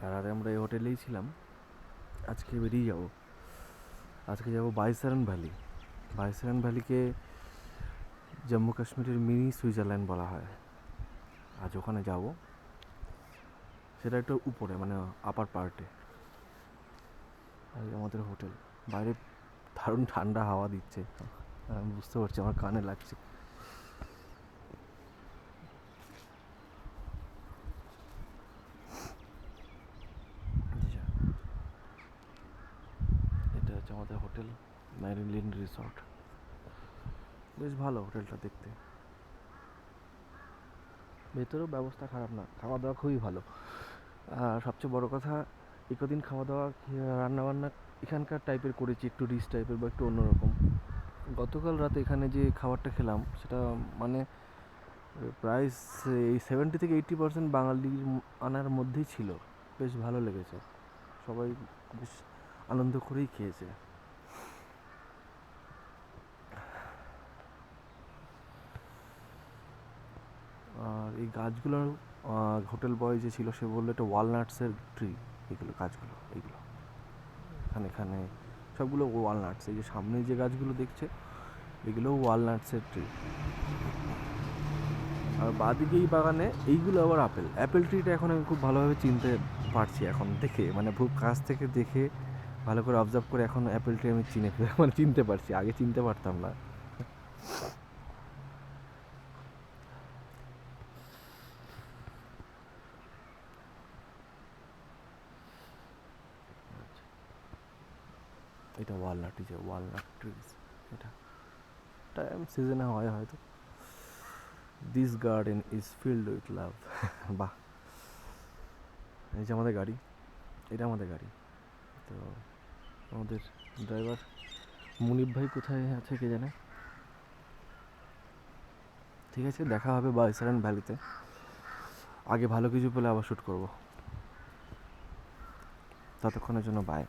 আর রাতে আমরা এই হোটেলেই ছিলাম। আজকে বেরিয়ে যাব। আজকে যাব বাইসারন ভ্যালি। বাইসারন ভ্যালিকে জম্মু কাশ্মীরের মিনি সুইজারল্যান্ড বলা হয়। আজ ওখানে যাব, সেটা একটু উপরে, মানে আপার পার্টে। আর আমাদের হোটেল, বাইরে দারুণ ঠান্ডা হাওয়া দিচ্ছে, আমি বুঝতে পারছি, আমার কানে লাগছে। এটা হচ্ছে আমাদের হোটেল, ম্যারিলিন রিসর্ট। বেশ ভালো হোটেলটা দেখতে, ভেতরেও ব্যবস্থা খারাপ না, খাওয়া দাওয়া খুবই ভালো। আর সবচেয়ে বড় কথা, একদিন খাওয়া দাওয়া রান্নাবান্না এখানকার টাইপের করেছি, একটু রিচ টাইপের বা একটু অন্যরকম। গতকাল রাতে এখানে যে খাবারটা খেলাম, সেটা মানে প্রায় এই 70 থেকে 80% বাঙালির আনার মধ্যেই ছিল। বেশ ভালো লেগেছে, সবাই বেশ আনন্দ করেই খেয়েছে। আর এই গাছগুলোর, হোটেল বয় যে ছিল সে বললো এটা ওয়ালনাটসের ট্রি। এগুলো গাছগুলো, এইগুলো এখানে এখানে সবগুলো ওয়ালনাটস। এই যে সামনে যে গাছগুলো দেখছে, এগুলো ওয়ালনাটসের ট্রি। আর বাদিকে এই বাগানে এইগুলো আবার আপেল। অ্যাপেল ট্রিটা এখন আমি খুব ভালোভাবে চিনতে পারছি এখন দেখে, মানে খুব কাছ থেকে দেখে ভালো করে অবজার্ভ করে এখন অ্যাপেল ট্রি আমি মানে চিনতে পারছি, আগে চিনতে পারতাম না। এটা ওয়ালনাট, যে ওয়ালনাট ট্রিজ, এটা টাইম সিজনে হয় হয়তো। This garden is filled with love. বাহ। এই যে আমাদের গাড়ি, এটা আমাদের গাড়ি। তো আমাদের ড্রাইভার মুনিপ ভাই কোথায় আছে কে জানে। ঠিক আছে, দেখা হবে বাইসারান ভ্যালিতে। আগে ভালো কিছু পেলে আবার শ্যুট করবো। ততক্ষণের জন্য বাই।